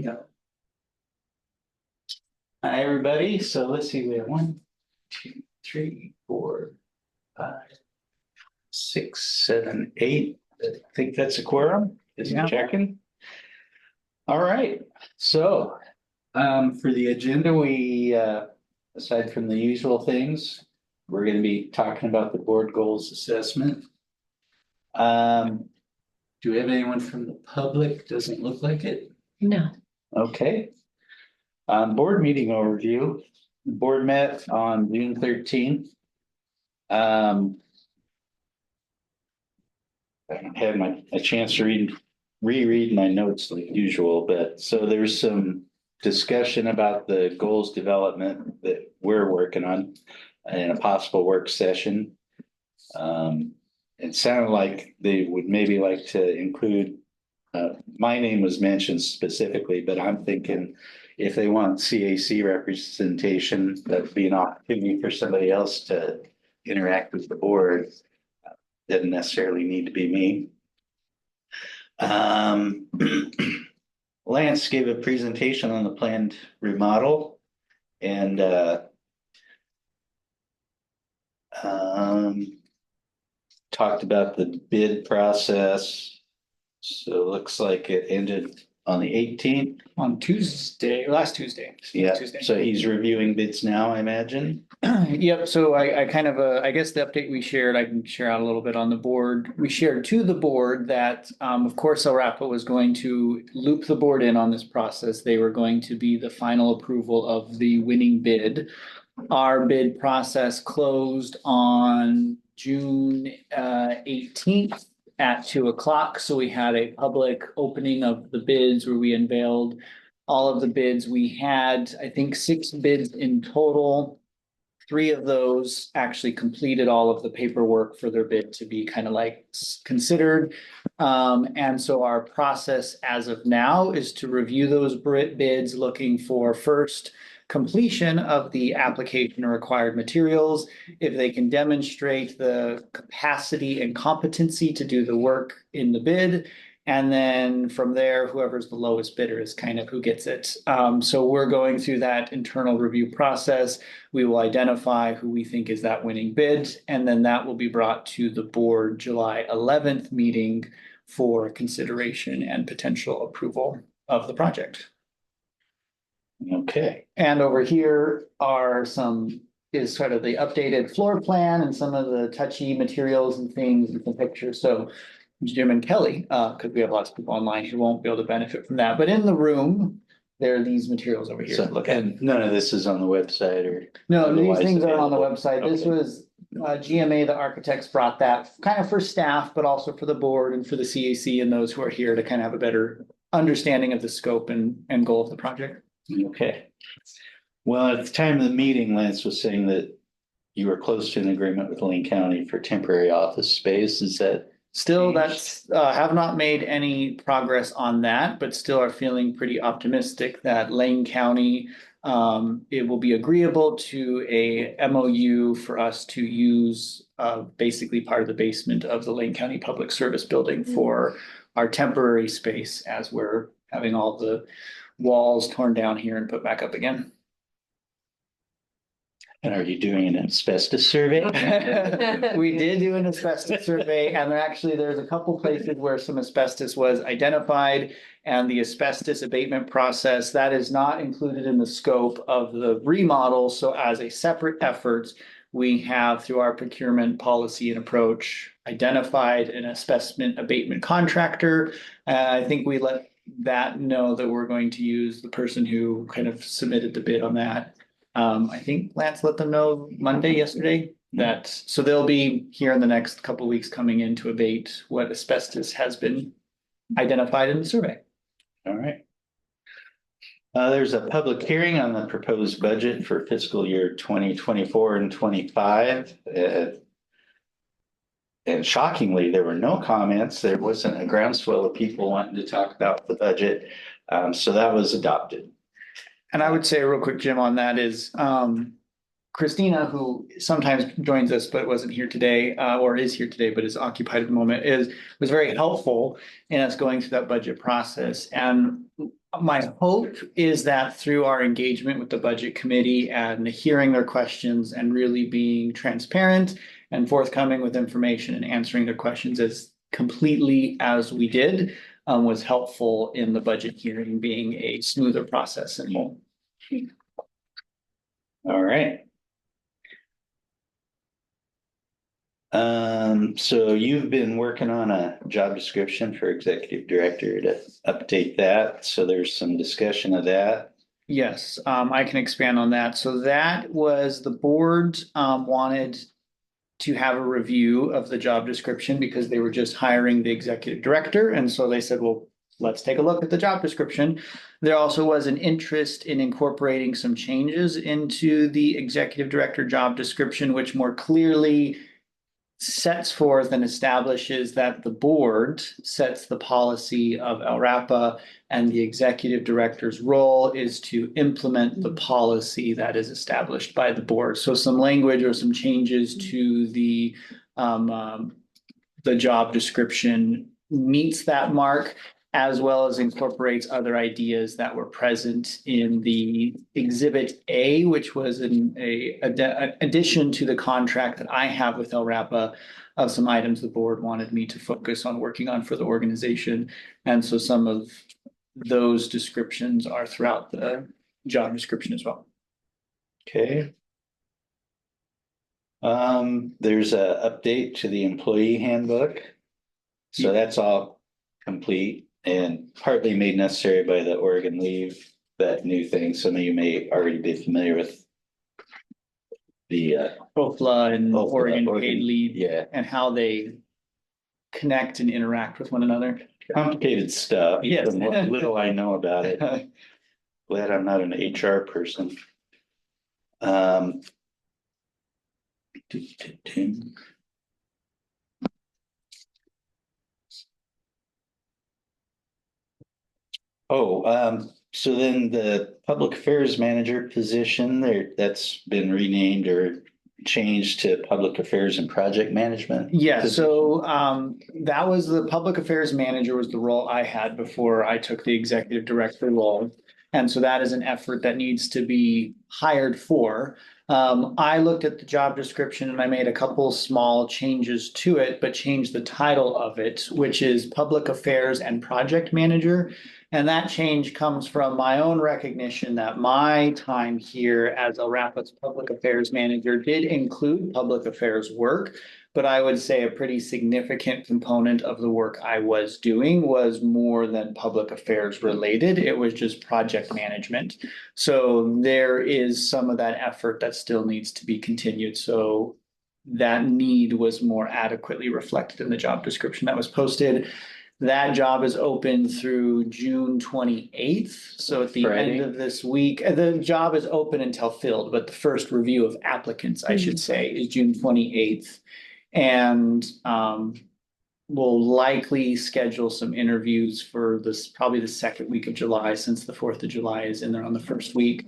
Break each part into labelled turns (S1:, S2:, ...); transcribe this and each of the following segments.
S1: Yeah. Hi, everybody. So let's see, we have 1, 2, 3, 4, 5, 6, 7, 8. I think that's a quorum. Just
S2: Yeah.
S1: checking. All right. So, for the agenda, aside from the usual things, we're going to be talking about the board goals assessment. Do we have anyone from the public? Doesn't look like it.
S2: No.
S1: Okay. Board meeting overview. The board met on June 13th. I haven't had a chance to reread my notes like usual, but so there's some discussion about the goals development that we're working on in a possible work session. It sounded like they would maybe like to include, my name was mentioned specifically, but I'm thinking if they want CAC representation, that'd be an opportunity for somebody else to interact with the board. Doesn't necessarily need to be me. Lance gave a presentation on the planned remodel and talked about the bid process. So it looks like it ended on the 18th.
S2: On Tuesday, last Tuesday.
S1: Yeah,
S2: Tuesday.
S1: so he's reviewing bids now, I imagine.
S2: Yep, so I kind of, I guess the update we shared, I can share out a little bit on the board. We shared to the board that, of course, El Rapa was going to loop the board in on this process. They were going to be the final approval of the winning bid. Our bid process closed on June 18th at 2:00. So we had a public opening of the bids where we unveiled all of the bids. We had, I think, 6 bids in total. 3 of those actually completed all of the paperwork for their bid to be kind of like considered. And so our process as of now is to review those bids, looking for first completion of the application or required materials. If they can demonstrate the capacity and competency to do the work in the bid. And then from there, whoever's the lowest bidder is kind of who gets it. So we're going through that internal review process. We will identify who we think is that winning bid, and then that will be brought to the board July 11th meeting for consideration and potential approval of the project.
S1: Okay.
S2: And over here is sort of the updated floor plan and some of the touchy materials and things and some pictures. So Jim and Kelly, because we have lots of people online who won't be able to benefit from that. But in the room, there are these materials over here
S1: So
S2: to look at.
S1: and none of this is on the website or?
S2: No, these
S1: otherwise
S2: things are on the
S1: available?
S2: website. This
S1: Okay.
S2: was GMA, the architects brought that kind of for staff, but also for the board and for the CAC and those who are here to kind of have a better understanding of the scope and goal of the project.
S1: Okay. Well, at the time of the meeting, Lance was saying that you were close to an agreement with Lane County for temporary office space. Is that?
S2: Still, that's have not made any progress on that, but still are feeling pretty optimistic that Lane County, it will be agreeable to a MOU for us to use basically part of the basement of the Lane County Public Service Building for our temporary space as we're having all the walls torn down here and put back up again.
S1: And are you doing an asbestos survey?
S2: We did do an asbestos survey, and there's a couple places where some asbestos was identified, and the asbestos abatement process that is not included in the scope of the remodel. So as a separate effort, we have, through our procurement policy and approach, identified an asbestos abatement contractor. I think we let that know that we're going to use the person who kind of submitted the bid on that. I think Lance let them know yesterday, that, so they'll be here in the next couple of weeks coming in to abate what asbestos has been identified in the survey.
S1: All right. There's a public hearing on the proposed budget for fiscal year 2024 and 25. And shockingly, there were no comments. There wasn't a groundswell of people wanting to talk about the budget. So that was adopted.
S2: And I would say real quick, Jim, on that is, Christina, who sometimes joins us but wasn't here today, or is here today but is occupied at the moment, was very helpful in us going through that budget process. And My hope is that through our engagement with the budget committee and hearing their questions and really being transparent and forthcoming with information and answering their questions as completely as we did, was helpful in the budget hearing being a smoother process and more.
S1: All right. So you've been working on a job description for executive director to update that. So there's some discussion of that.
S2: Yes, I can expand on that. So that was the board wanted to have a review of the job description because they were just hiring the executive director. And so they said, well, let's take a look at the job description. There also was an interest in incorporating some changes into the executive director job description, which more clearly sets forth and establishes that the board sets the policy of LRAPA and the executive director's role is to implement the policy that is established by the board. So some language or some changes to the job description meets that mark, as well as incorporates other ideas that were present in the Exhibit A, which was an addition to the contract that I have with LRAPA of some items the board wanted me to focus on working on for the organization. And so some of those descriptions are throughout the job description as well.
S1: Okay. There's a update to the employee handbook. So that's all complete and partly made necessary by the Oregon leave, that new thing. Some of you may already be familiar with the
S2: OFLA and
S1: OFLA,
S2: Oregon
S1: Oregon,
S2: paid leave.
S1: yeah.
S2: And how they connect and interact with one another.
S1: Complicated stuff.
S2: Yes.
S1: From what little I know about it. Glad I'm not an HR person. So then the public affairs manager position there, that's been renamed or changed to public affairs and project management?
S2: Yeah, so that was the public affairs manager was the role I had before I took the executive director role. And so that is an effort that needs to be hired for. I looked at the job description and I made a couple small changes to it, but changed the title of it, which is public affairs and project manager. And that change comes from my own recognition that my time here as LRAPA's public affairs manager did include public affairs work. But I would say a pretty significant component of the work I was doing was more than public affairs related. It was just project management. So there is some of that effort that still needs to be continued. So that need was more adequately reflected in the job description that was posted. That job is open through June 28th. So at the
S1: Friday.
S2: end of this week, the job is open until filled, but the first review of applicants, I should say, is June 28th. And we'll likely schedule some interviews for this, probably the second week of July, since the 4th of July is in there on the first week.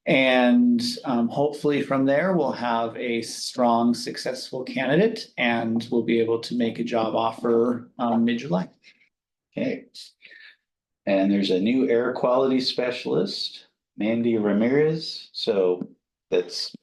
S2: And hopefully from there, we'll have a strong, successful candidate and we'll be able to make a job offer mid-July.
S1: Okay. And there's a new air quality specialist, Mandy Ramirez. So that's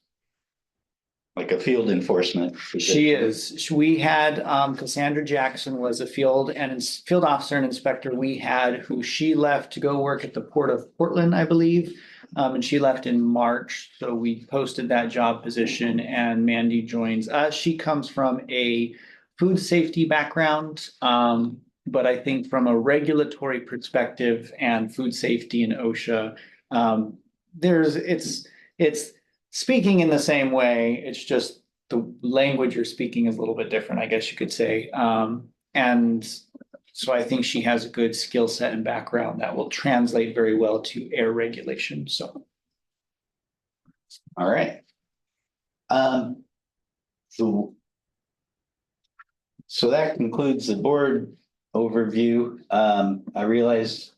S1: like a field enforcement.
S2: She is. We had Cassandra Jackson was a field officer and inspector we had who she left to go work at the Port of Portland, I believe. And she left in March. So we posted that job position and Mandy joins us. She comes from a food safety background. But I think from a regulatory perspective and food safety and OSHA, it's speaking in the same way. It's just the language you're speaking is a little bit different, I guess you could say. And so I think she has a good skill set and background that will translate very well to air regulation. So.
S1: All right. So that concludes the board overview. I realized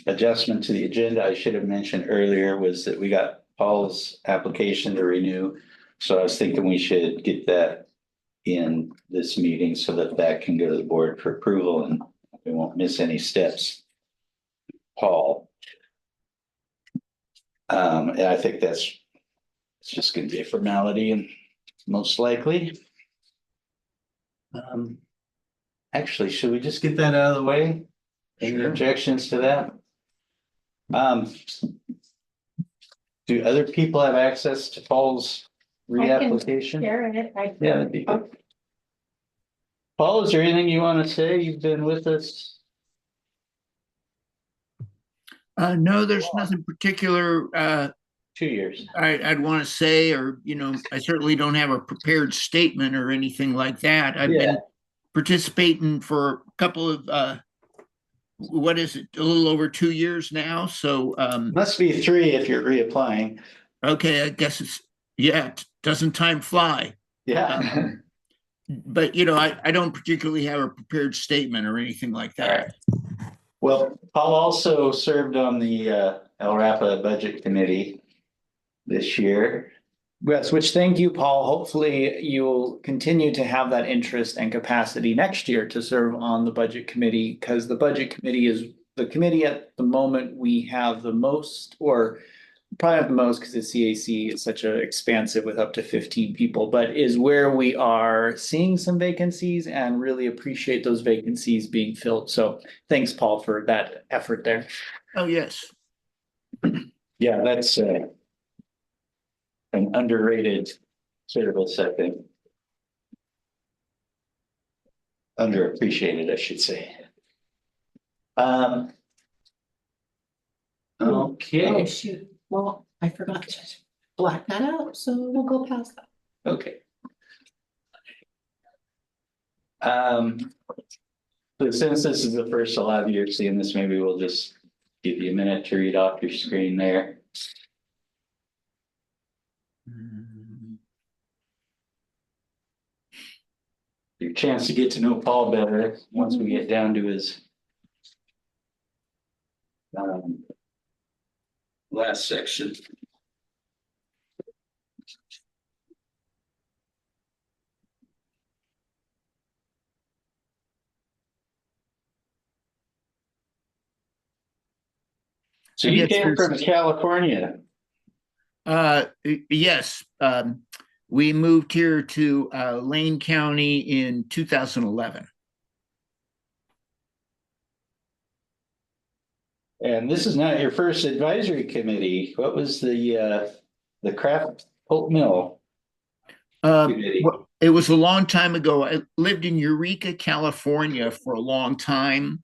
S1: adjustment to the agenda I should have mentioned earlier was that we got Paul's application to renew. So I was thinking we should get that in this meeting so that that can go to the board for approval and we won't miss any steps. Paul. And I think it's just gonna be a formality and most likely. Actually, should we just get that out of the way? Any
S2: Sure.
S1: objections to that? Do other people have access to Paul's reapplication?
S3: Share it.
S1: Yeah, that'd be good. Paul, is there anything you want to say? You've been with us.
S4: No, there's nothing particular
S1: 2 years.
S4: I'd want to say, or, I certainly don't have a prepared statement or anything like that. I've
S1: Yeah.
S4: been participating for a couple of, what is it, a little over 2 years now. So,
S1: Must be 3 if you're reapplying.
S4: okay, I guess doesn't time fly?
S1: Yeah.
S4: But, I don't particularly have a prepared statement or anything like that.
S1: Well, Paul also served on the El Rapa Budget Committee this year.
S2: Yes, which thank you, Paul. Hopefully you'll continue to have that interest and capacity next year to serve on the budget committee, because the budget committee is the committee at the moment we have the most, or probably not the most because the CAC is such a expansive with up to 15 people, but is where we are seeing some vacancies and really appreciate those vacancies being filled. So thanks, Paul, for that effort there.
S4: Oh, yes.
S1: Yeah, that's an underrated service, I think. Underappreciated, I should say.
S3: Oh,
S1: Okay,
S3: shoot. Well, I forgot to black that out, so we'll go past that.
S1: okay. So since this is the first a lot of you are seeing this, maybe we'll just give you a minute to read off your screen there. Your chance to get to know Paul better once we get down to his last section. So you came from California.
S4: Yes. We moved here to Lane County in 2011.
S1: And this is not your first advisory committee. What was the Craft Pulp Mill committee?
S4: Well, it was a long time ago. I lived in Eureka, California for a long time,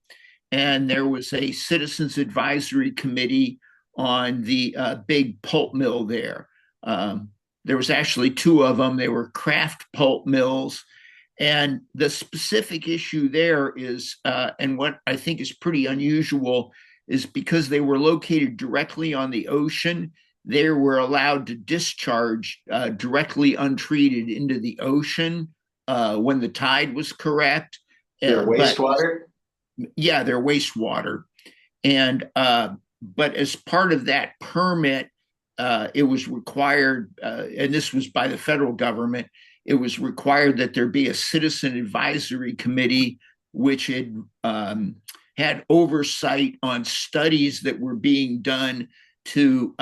S4: and there was a citizens advisory committee on the big pulp mill there. There was actually 2 of them. They were Craft pulp mills. And the specific issue there is, and what I think is pretty unusual, is because they were located directly on the ocean, they were allowed to discharge directly untreated into the ocean when the tide was correct.
S1: Their wastewater?
S4: Yeah, their wastewater. And but as part of that permit, it was required, and this was by the federal government, it was required that there be a citizen advisory committee which had oversight on studies that were being done to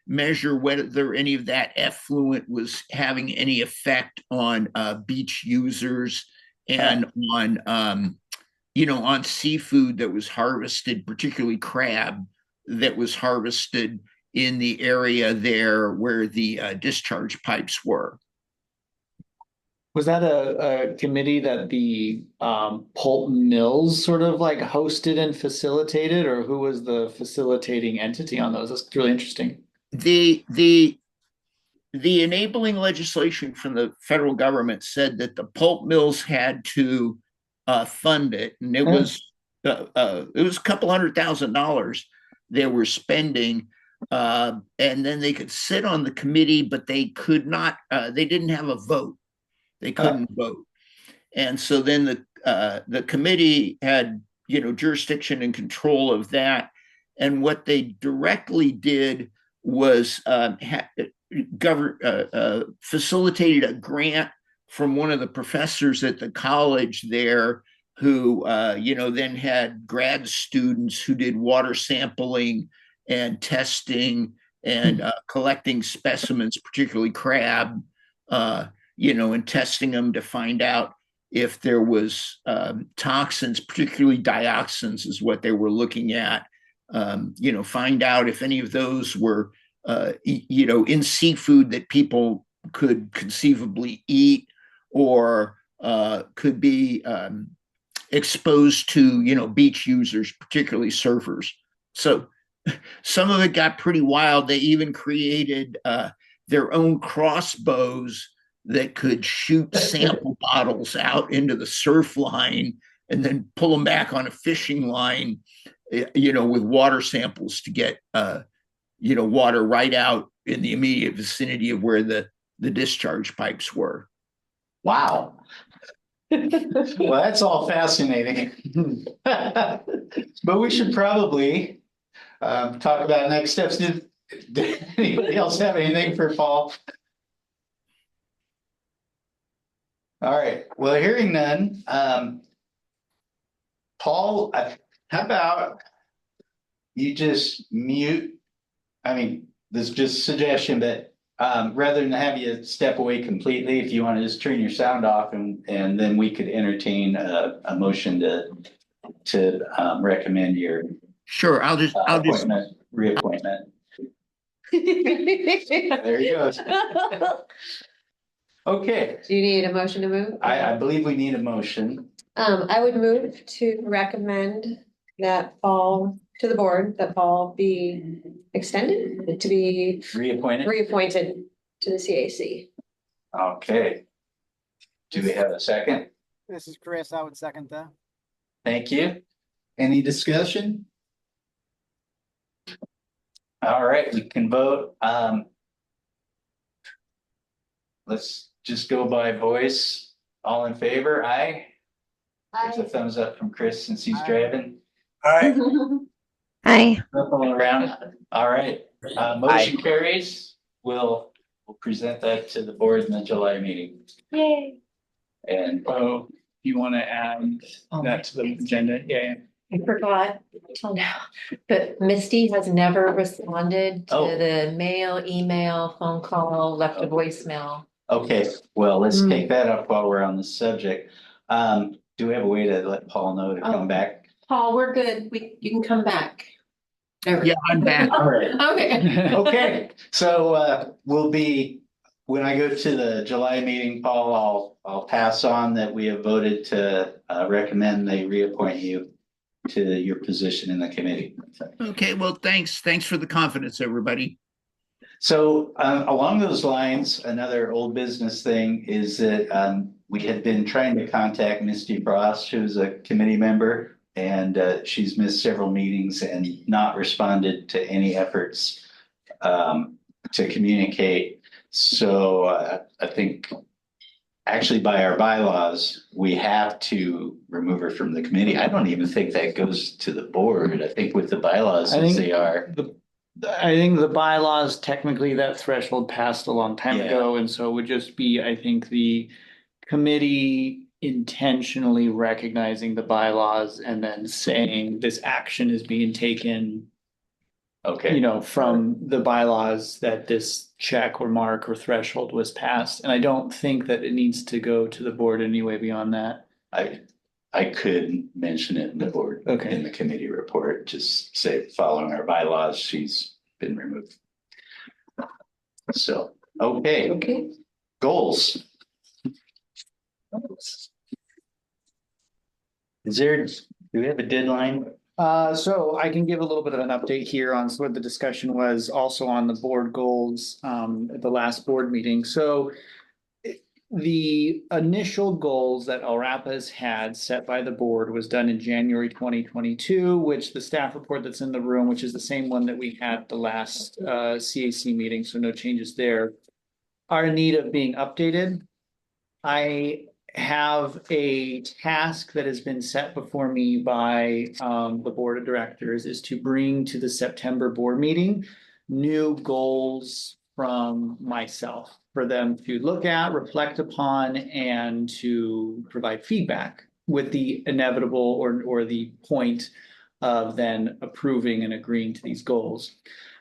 S4: measure whether any of that effluent was having any effect on beach users and on seafood that was harvested, particularly crab that was harvested in the area there where the discharge pipes were.
S2: Was that a committee that the pulp mills sort of like hosted and facilitated, or who was the facilitating entity on those? That's really interesting.
S4: The enabling legislation from the federal government said that the pulp mills had to fund it, and it was a couple $100,000 they were spending, and then they could sit on the committee, but they could not. They didn't have a vote. They couldn't vote, and so then the committee had jurisdiction and control of that. And what they directly did was facilitated a grant from one of the professors at the college there who, then had grad students who did water sampling and testing and collecting specimens, particularly crab, and testing them to find out if there was toxins, particularly dioxins is what they were looking at. Find out if any of those were, in seafood that people could conceivably eat or could be exposed to, beach users, particularly surfers. So some of it got pretty wild. They even created their own crossbows that could shoot sample bottles out into the surf line and then pull them back on a fishing line, with water samples to get, water right out in the immediate vicinity of where the discharge pipes were.
S1: Wow. Well, that's all fascinating. But we should probably talk about next steps. Did anybody else have anything for Paul? All right, well, hearing none, Paul, how about you just mute? I mean, this is just a suggestion, but rather than have you step away completely, if you want to just turn your sound off and then we could entertain a motion to recommend your
S4: Sure, I'll just
S1: reappointment. There you go. Okay,
S5: Do you need a motion to move?
S1: I believe we need a motion.
S5: I would move to recommend that Paul, to the board, that Paul be extended to be
S1: Reappointed.
S5: reappointed to the CAC.
S1: Okay. Do we have a second?
S6: This is Chris. I would second that.
S1: Thank you. Any discussion? All right, we can vote. Let's just go by voice. All in favor? Aye. There's a thumbs up from Chris since he's
S6: Aye.
S1: driving.
S7: Hi.
S1: Up all around. All right, motion carries. We'll present that to the board in the July meeting.
S5: Yay.
S1: And
S2: Oh, you want to add that to the agenda? Yeah.
S5: I forgot till now, but Misty has never responded to
S1: Oh.
S5: the mail, email, phone call, left a voicemail.
S1: okay, well, let's take that up while we're on the subject. Do we have a way to let Paul know to come back?
S3: Paul, we're good. You can come back. There we
S4: Yeah, I'm back.
S1: All right.
S3: go. Okay.
S1: Okay, so we'll be, when I go to the July meeting, Paul, I'll pass on that we have voted to recommend they reappoint you to your position in the committee.
S4: Okay, well, thanks for the confidence, everybody.
S1: So along those lines, another old business thing is that we had been trying to contact Misty Frost, who's a committee member, and she's missed several meetings and not responded to any efforts to communicate. So I think actually by our bylaws, we have to remove her from the committee. I don't even think that goes to the board. I think with the bylaws
S2: I
S1: as
S2: think
S1: they are.
S2: I think the bylaws, technically that threshold passed a long time
S1: Yeah.
S2: ago, and so it would just be, I think, the committee intentionally recognizing the bylaws and then saying this action is being taken,
S1: Okay.
S2: from the bylaws that this check or mark or threshold was passed. And I don't think that it needs to go to the board anyway beyond that.
S1: I could mention it in the board,
S2: Okay.
S1: in the committee report, just say following our bylaws, she's been removed. So, okay,
S5: Okay.
S1: goals. Do we have a deadline?
S2: So I can give a little bit of an update here on what the discussion was also on the board goals at the last board meeting. So the initial goals that LRAPA's had set by the board was done in January 2022, which the staff report that's in the room, which is the same one that we had at the last CAC meeting, so no changes there, are in need of being updated. I have a task that has been set before me by the board of directors is to bring to the September board meeting new goals from myself for them to look at, reflect upon, and to provide feedback with the inevitable or the point of then approving and agreeing to these goals.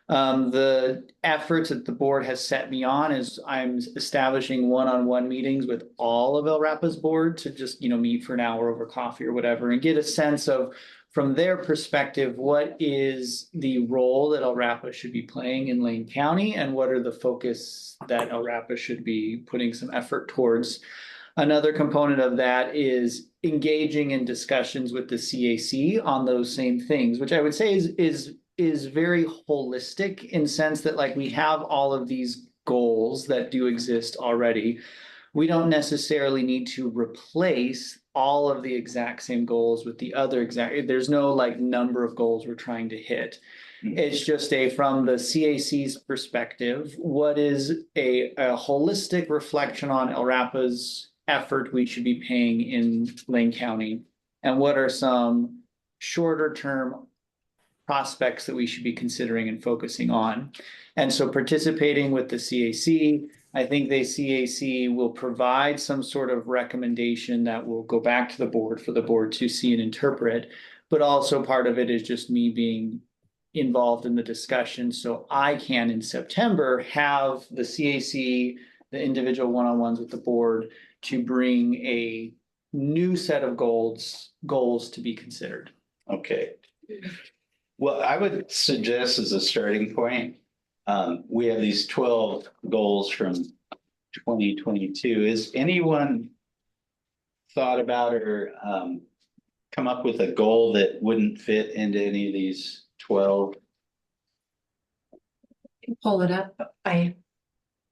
S2: The efforts that the board has set me on is I'm establishing one-on-one meetings with all of LRAPA's board to just, meet for an hour over coffee or whatever and get a sense of, from their perspective, what is the role that LRAPA should be playing in Lane County and what are the focus that LRAPA should be putting some effort towards. Another component of that is engaging in discussions with the CAC on those same things, which I would say is very holistic in sense that like we have all of these goals that do exist already. We don't necessarily need to replace all of the exact same goals with the other there's no like number of goals we're trying to hit. It's just from the CAC's perspective, what is a holistic reflection on LRAPA's effort we should be paying in Lane County, and what are some shorter term prospects that we should be considering and focusing on. And so participating with the CAC, I think the CAC will provide some sort of recommendation that will go back to the board for the board to see and interpret. But also part of it is just me being involved in the discussion so I can in September have the CAC, the individual one-on-ones with the board to bring a new set of goals to be considered.
S1: Okay. Well, I would suggest as a starting point, we have these 12 goals from 2022. Is anyone thought about or come up with a goal that wouldn't fit into any of these 12?
S3: Pull it up. I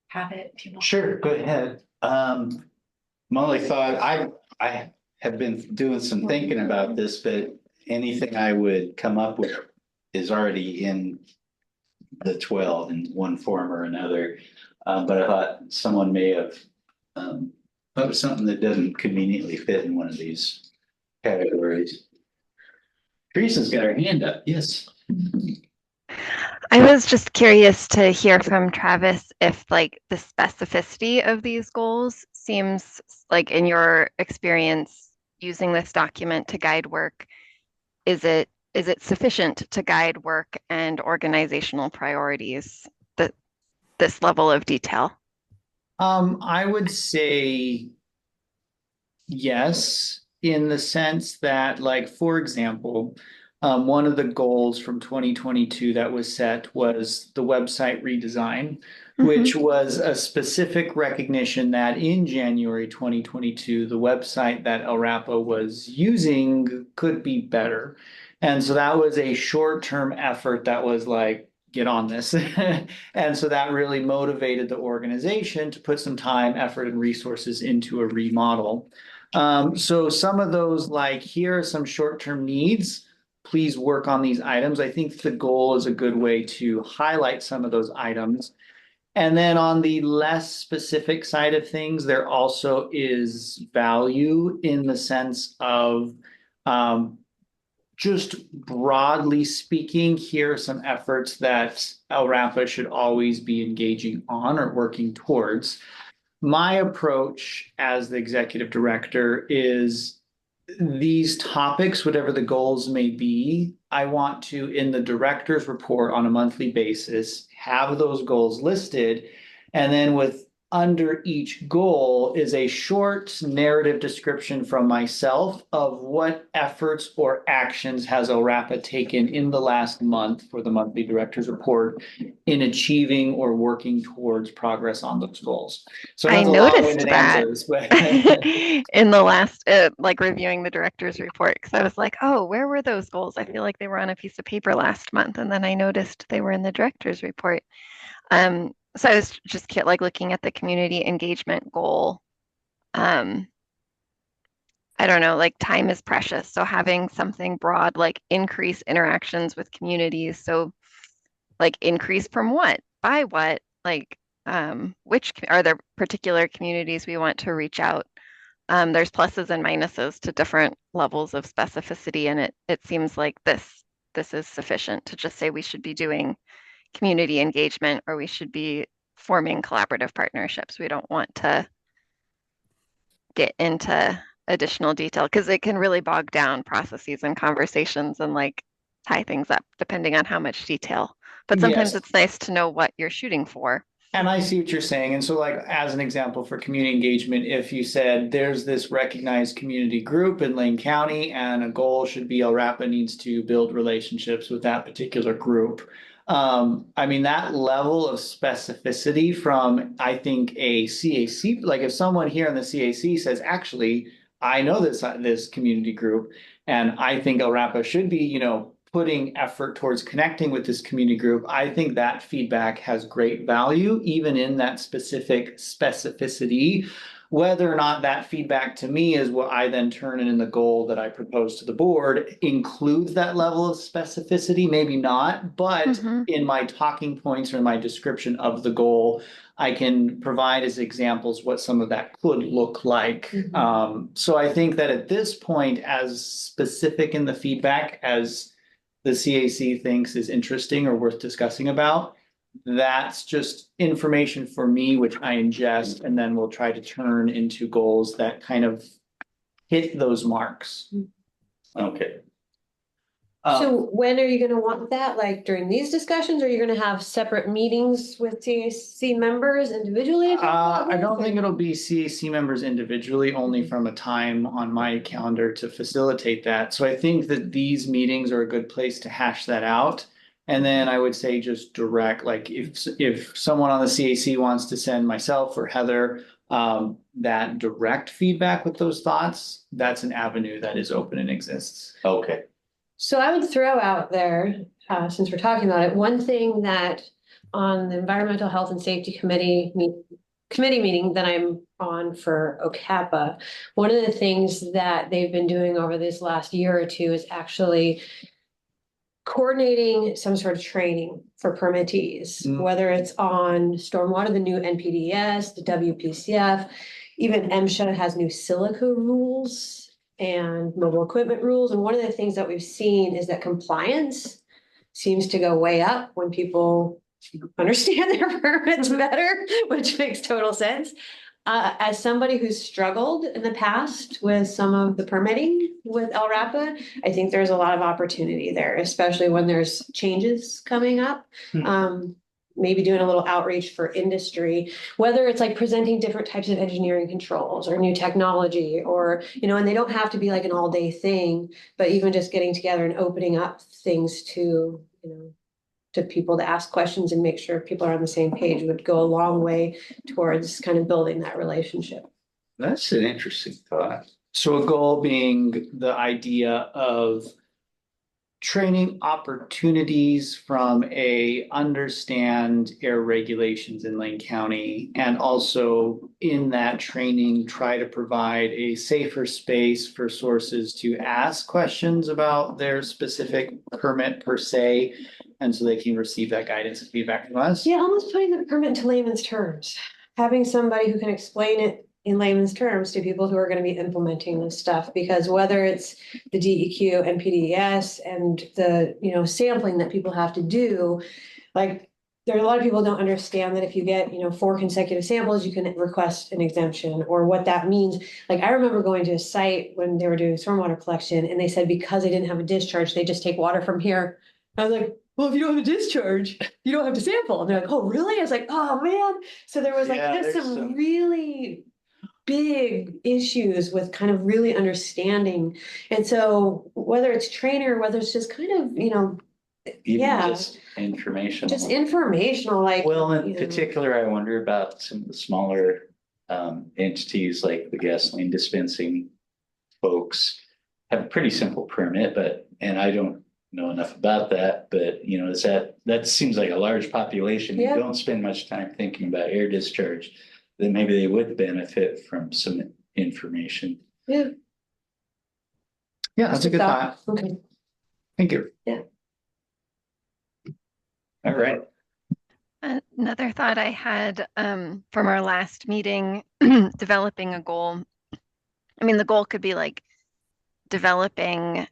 S3: have it. If you want.
S1: Sure, go ahead. My only thought, I have been doing some thinking about this, but anything I would come up with is already in the 12 in one form or another. But I thought someone may have thought of something that doesn't conveniently fit in one of these categories. Teresa's got her hand up. Yes.
S7: I was just curious to hear from Travis if like the specificity of these goals seems like in your experience using this document to guide work, is it sufficient to guide work and organizational priorities, this level of detail?
S2: I would say yes, in the sense that, like, for example, one of the goals from 2022 that was set was the website redesign, which was a specific recognition that in January 2022, the website that LRAPA was using could be better. And so that was a short-term effort that was like, get on this. And so that really motivated the organization to put some time, effort, and resources into a remodel. So some of those, like, here are some short-term needs. Please work on these items. I think the goal is a good way to highlight some of those items. And then on the less specific side of things, there also is value in the sense of just broadly speaking, here are some efforts that LRAPA should always be engaging on or working towards. My approach as the executive director is these topics, whatever the goals may be, I want to, in the director's report on a monthly basis, have those goals listed. And then under each goal is a short narrative description from myself of what efforts or actions has LRAPA taken in the last month for the monthly director's report in achieving or working towards progress on those goals. So
S7: I noticed that
S2: answers, but
S7: in the last, like reviewing the director's report, because I was like, oh, where were those goals? I feel like they were on a piece of paper last month. And then I noticed they were in the director's report. So I was just like looking at the community engagement goal. I don't know, like time is precious. So having something broad, like increase interactions with communities. So like increase from what, by what, like which are there particular communities we want to reach out? There's pluses and minuses to different levels of specificity. And it seems like this is sufficient to just say we should be doing community engagement or we should be forming collaborative partnerships. We don't want to get into additional detail because it can really bog down processes and conversations and like tie things up depending on how much detail. But sometimes
S2: Yes.
S7: it's nice to know what you're shooting for.
S2: And I see what you're saying. And so like, as an example for community engagement, if you said there's this recognized community group in Lane County and a goal should be LRAPA needs to build relationships with that particular group. I mean, that level of specificity from, I think, a CAC, like if someone here in the CAC says, actually, I know this community group, and I think LRAPA should be, putting effort towards connecting with this community group, I think that feedback has great value, even in that specific specificity. Whether or not that feedback to me is what I then turn in the goal that I propose to the board includes that level of specificity, maybe not, but
S7: Mhm.
S2: in my talking points or in my description of the goal, I can provide as examples what some of that could look like. So I think that at this point, as specific in the feedback as the CAC thinks is interesting or worth discussing about, that's just information for me, which I ingest, and then we'll try to turn into goals that kind of hit those marks.
S1: Okay.
S5: So when are you gonna want that? Like during these discussions, or are you gonna have separate meetings with CAC members individually? to talk about
S2: I don't
S5: this,
S2: think
S5: or-
S2: it'll be CAC members individually, only from a time on my calendar to facilitate that. So I think that these meetings are a good place to hash that out. And then I would say just direct, like if someone on the CAC wants to send myself or Heather that direct feedback with those thoughts, that's an avenue that is open and exists.
S1: Okay.
S5: So I would throw out there, since we're talking about it, one thing that on the Environmental Health and Safety committee meeting that I'm on for OCAPA, one of the things that they've been doing over this last year or two is actually coordinating some sort of training for permittees,
S2: Mm.
S5: whether it's on stormwater, the new NPDES, the WPCF, even MSHA has new silica rules and mobile equipment rules. And one of the things that we've seen is that compliance seems to go way up when people understand their permits better, which makes total sense. As somebody who's struggled in the past with some of the permitting with LRAPA, I think there's a lot of opportunity there, especially when there's changes coming up. Maybe doing a little outreach for industry, whether it's like presenting different types of engineering controls or new technology, or, and they don't have to be like an all day thing, but even just getting together and opening up things to, to people to ask questions and make sure people are on the same page would go a long way towards kind of building that relationship.
S1: That's an interesting thought.
S2: So a goal being the idea of training opportunities from understand air regulations in Lane County, and also in that training, try to provide a safer space for sources to ask questions about their specific permit per se. And so they can receive that guidance and feedback from us.
S5: Yeah, almost putting the permit into layman's terms, having somebody who can explain it in layman's terms to people who are going to be implementing this stuff, because whether it's the DEQ and PDES and the, sampling that people have to do, like there are a lot of people who don't understand that if you get, 4 consecutive samples, you can request an exemption, or what that means. Like I remember going to a site when they were doing stormwater collection and they said, because they didn't have a discharge, they just take water from here. I was like, well, if you don't have a discharge, you don't have to sample. And they're like, oh, really? I was like, oh man. So there was like,
S1: Yeah,
S5: there's
S1: there's
S5: some
S1: some-
S5: really big issues with kind of really understanding. And so whether it's training or whether it's just kind of,
S1: Even
S5: Yeah.
S1: just informational.
S5: just informational, like.
S1: Well, in
S5: you know.
S1: particular, I wonder about some of the smaller entities like the gasoline dispensing folks have a pretty simple permit, and I don't know enough about that, but is that seems like a large population.
S5: Yeah.
S1: You don't spend much time thinking about air discharge, then maybe they would benefit from some information.
S5: Yeah.
S2: Yeah, that's a good thought.
S5: Okay.
S2: Thank you.
S5: Yeah.
S2: All right.
S7: Another thought I had from our last meeting, developing a goal. I mean, the goal could be like developing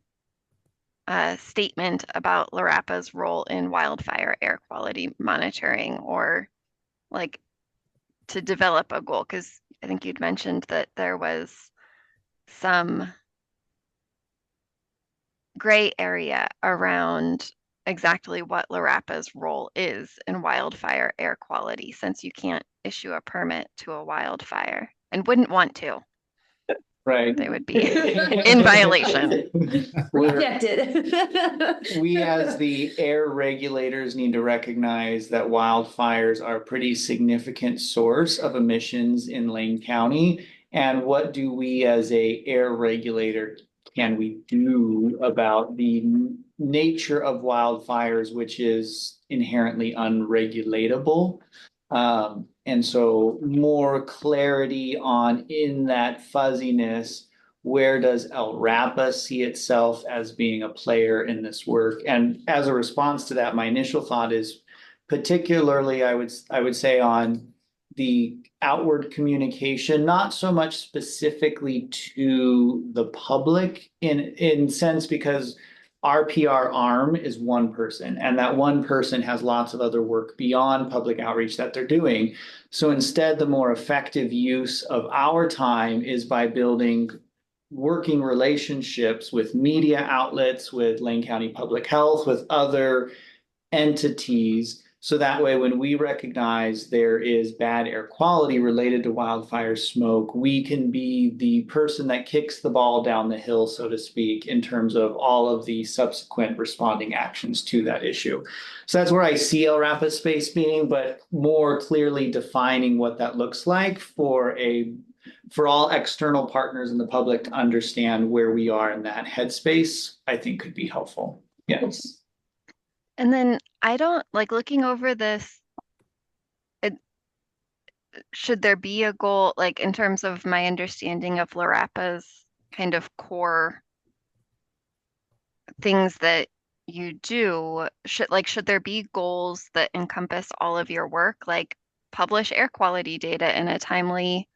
S7: a statement about LRAPA's role in wildfire air quality monitoring, or like to develop a goal, because I think you'd mentioned that there was some gray area around exactly what LARAPA's role is in wildfire air quality, since you can't issue a permit to a wildfire and wouldn't want to.
S2: Right.
S7: They would be in violation.
S5: Rejected.
S2: We, as the air regulators, need to recognize that wildfires are a pretty significant source of emissions in Lane County. And what do we, as a air regulator, can we do about the nature of wildfires, which is inherently unregulatable? And so more clarity on, in that fuzziness, where does LRAPA see itself as being a player in this work? And as a response to that, my initial thought is particularly, I would say, on the outward communication, not so much specifically to the public in sense, because our PR arm is one person, and that one person has lots of other work beyond public outreach that they're doing. So instead, the more effective use of our time is by building working relationships with media outlets, with Lane County Public Health, with other entities. So that way, when we recognize there is bad air quality related to wildfire smoke, we can be the person that kicks the ball down the hill, so to speak, in terms of all of the subsequent responding actions to that issue. So that's where I see LRAPA space being, but more clearly defining what that looks like for all external partners in the public to understand where we are in that headspace, I think could be helpful. Yes.
S7: And then I don't like looking over this. Should there be a goal, like in terms of my understanding of LARAPA's kind of core things that you do, should there be goals that encompass all of your work, like publish air quality data in a timely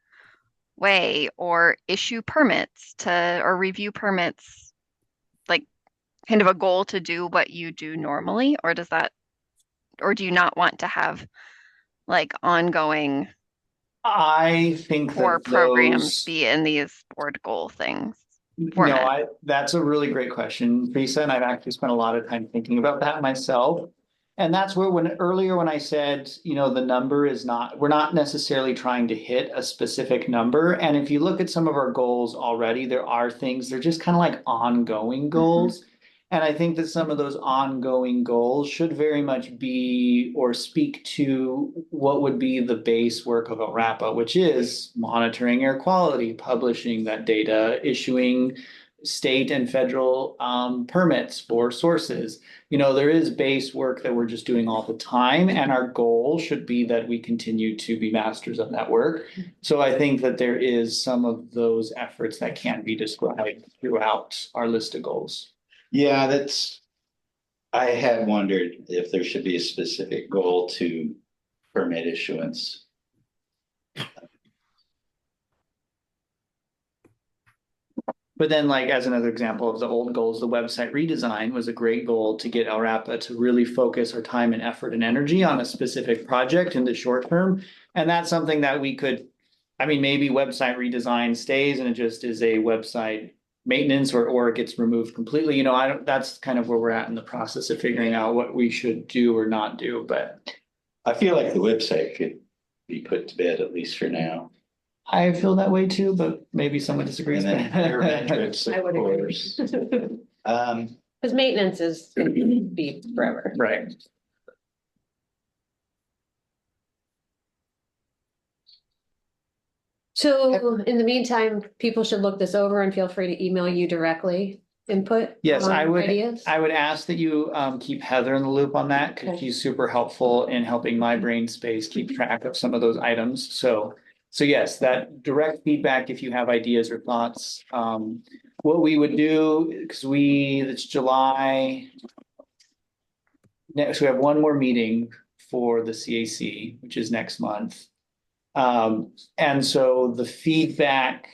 S7: way, or issue permits or review permits, like kind of a goal to do what you do normally, or do you not want to have like ongoing
S2: I think
S7: core
S2: that
S7: programs be in these board goal things?
S2: That's a really great question, Teresa, and I've actually spent a lot of time thinking about that myself. And that's where earlier when I said, the number is we're not necessarily trying to hit a specific number. And if you look at some of our goals already, there are things, they're just kind of like ongoing goals. And I think that some of those ongoing goals should very much be or speak to what would be the base work of LRAPA, which is monitoring air quality, publishing that data, issuing state and federal permits for sources. There is base work that we're just doing all the time, and our goal should be that we continue to be masters of that work. So I think that there is some of those efforts that can be described throughout our list of goals.
S1: Yeah, I had wondered if there should be a specific goal to permit issuance.
S2: But then, like, as another example of the old goals, the website redesign was a great goal to get LRAPA to really focus our time and effort and energy on a specific project in the short term. And that's something that we could, maybe website redesign stays and it just is a website maintenance or it gets removed completely. That's kind of where we're at in the process of figuring out what we should do or not do. But
S1: I feel like the website could be put to bed, at least for now.
S2: I feel that way too, but maybe someone disagrees.
S1: And then your metrics, of
S5: I would agree.
S1: course.
S5: Because maintenance is gonna be forever.
S2: Right.
S5: So in the meantime, people should look this over and feel free to email you directly input.
S2: Yes,
S5: on
S2: I would.
S5: ideas.
S2: I would ask that you keep Heather in the loop on that because
S5: Okay.
S2: she's super helpful in helping my brain space keep track of some of those items. So yes, that direct feedback if you have ideas or thoughts. What we would do, because it's July. Next, we have one more meeting for the CAC, which is next month. And so the feedback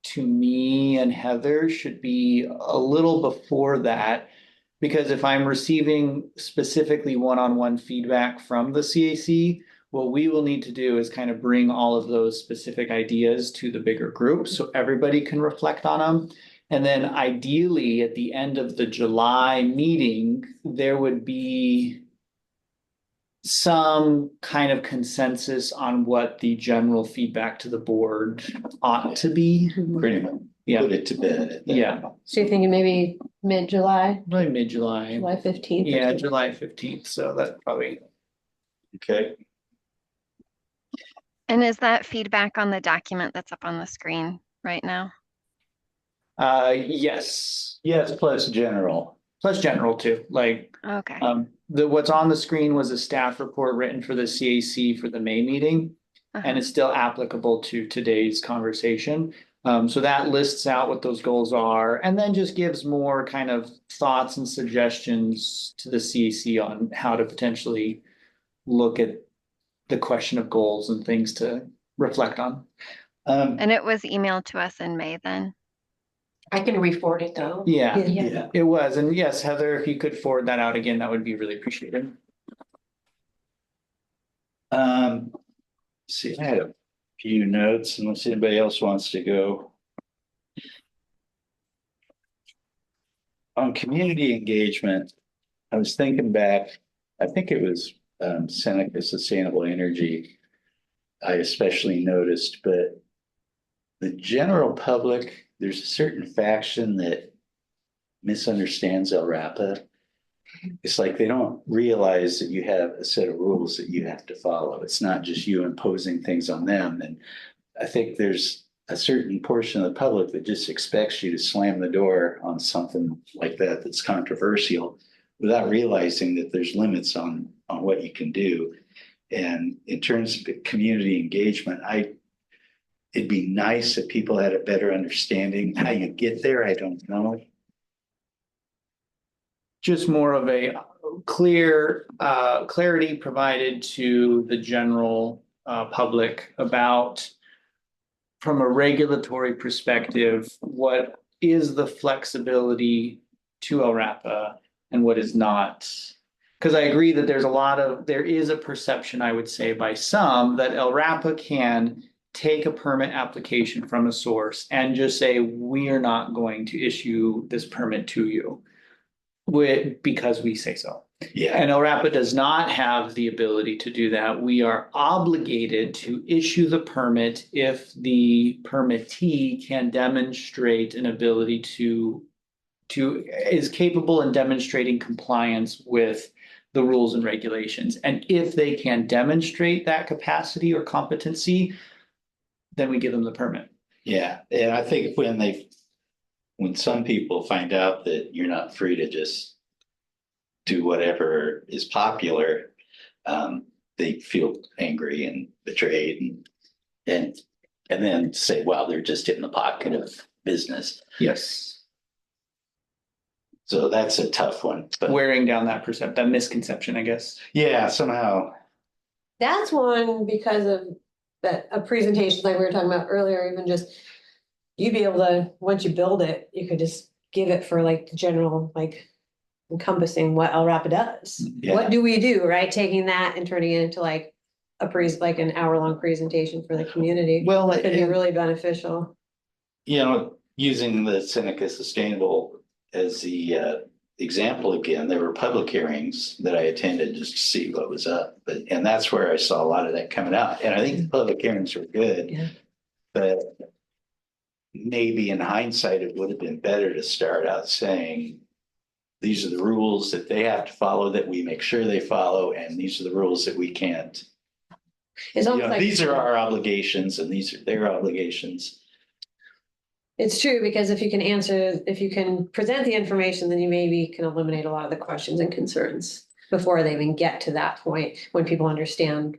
S2: to me and Heather should be a little before that, because if I'm receiving specifically one-on-one feedback from the CAC, what we will need to do is kind of bring all of those specific ideas to the bigger group so everybody can reflect on them. And then ideally, at the end of the July meeting, there would be some kind of consensus on what the general feedback to the board ought to be.
S1: Pretty much
S2: Yeah,
S1: put it to bed. at that
S2: Yeah.
S1: point.
S5: So you're thinking maybe mid-July,
S2: probably mid-July.
S5: July 15th?
S2: Yeah, July 15th, so that's probably,
S1: Okay,
S7: And is that feedback on the document that's up on the screen right now?
S2: yes,
S1: yes, plus general.
S2: plus general too, like,
S7: Okay.
S2: what's on the screen was a staff report written for the CAC for the May meeting. And
S7: Uh-huh.
S2: it's still applicable to today's conversation. So that lists out what those goals are and then just gives more kind of thoughts and suggestions to the CAC on how to potentially look at the question of goals and things to reflect on.
S7: And it was emailed to us in May then.
S3: I can re-forward it though.
S2: Yeah,
S1: Yeah,
S2: it was. And yes, Heather, if you could forward that out again, that would be really appreciated.
S1: see, I had a few notes unless anybody else wants to go. On community engagement, I was thinking back, I think it was Seneca Sustainable Energy. I especially noticed, but the general public, there's a certain faction that misunderstands El Rapa. It's like they don't realize that you have a set of rules that you have to follow. It's not just you imposing things on them. And I think there's a certain portion of the public that just expects you to slam the door on something like that that's controversial without realizing that there's limits on what you can do. And in terms of community engagement, it'd be nice if people had a better understanding. How you get there, I don't know.
S2: Just more of a clarity provided to the general public about, from a regulatory perspective, what is the flexibility to El Rapa and what is not. Because I agree that there is a perception, I would say, by some that El Rapa can take a permit application from a source and just say, we are not going to issue this permit to you because we say so.
S1: Yeah,
S2: And El Rapa does not have the ability to do that. We are obligated to issue the permit if the permittee can demonstrate an ability is capable in demonstrating compliance with the rules and regulations. And if they can demonstrate that capacity or competency, then we give them the permit.
S1: yeah. And I think when some people find out that you're not free to just do whatever is popular, they feel angry and betrayed and then say, well, they're just in the pocket of business.
S2: Yes.
S1: So that's a tough one, but
S2: Wearing down that misconception, I guess.
S1: yeah, somehow,
S5: That's one because of a presentation like we were talking about earlier, even just you'd be able to, once you build it, you could just give it for like the general, like encompassing what El Rapa does.
S1: Yeah.
S5: What do we do, right? Taking that and turning it into like like an hour-long presentation for the community.
S2: Well,
S5: Could be really beneficial.
S1: using the Seneca Sustainable as the example again, there were public hearings that I attended just to see what was up. And that's where I saw a lot of that coming out. And I think the public hearings were good.
S5: Yeah.
S1: But maybe in hindsight, it would have been better to start out saying, these are the rules that they have to follow, that we make sure they follow, and these are the rules that we can't.
S5: It's almost like.
S1: These are our obligations and these are their obligations.
S5: It's true, because if you can present the information, then you maybe can eliminate a lot of the questions and concerns before they even get to that point, when people understand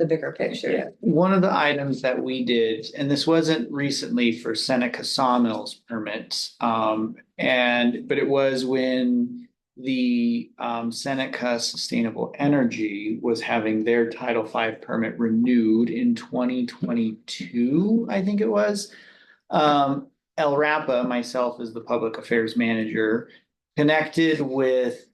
S5: the bigger picture.
S2: Yeah, one of the items that we did, and this wasn't recently for Seneca Sawmills permits, but it was when the Seneca Sustainable Energy was having their Title V permit renewed in 2022, I think it was. El Rapa, myself as the public affairs manager, connected with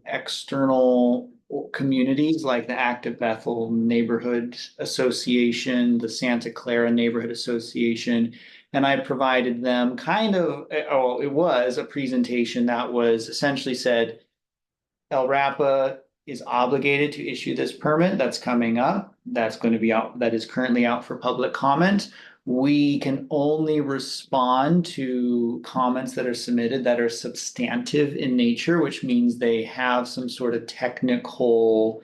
S2: external communities like the Active Bethel Neighborhood Association, the Santa Clara Neighborhood Association. And I provided them it was a presentation that was essentially said, El Rapa is obligated to issue this permit that's coming up. That's going to be out, that is currently out for public comment. We can only respond to comments that are submitted that are substantive in nature, which means they have some sort of technical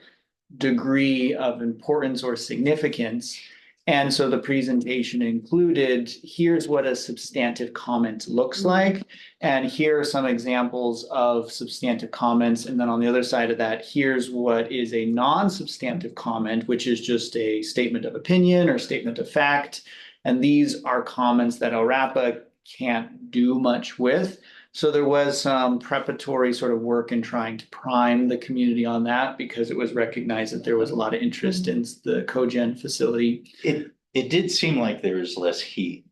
S2: degree of importance or significance. And so the presentation included, here's what a substantive comment looks like. And here are some examples of substantive comments. And then on the other side of that, here's what is a non-substantive comment, which is just a statement of opinion or statement of fact. And these are comments that El Rapa can't do much with. So there was some preparatory sort of work in trying to prime the community on that because it was recognized that there was a lot of interest in the cogen facility.
S1: It did seem like there was less heat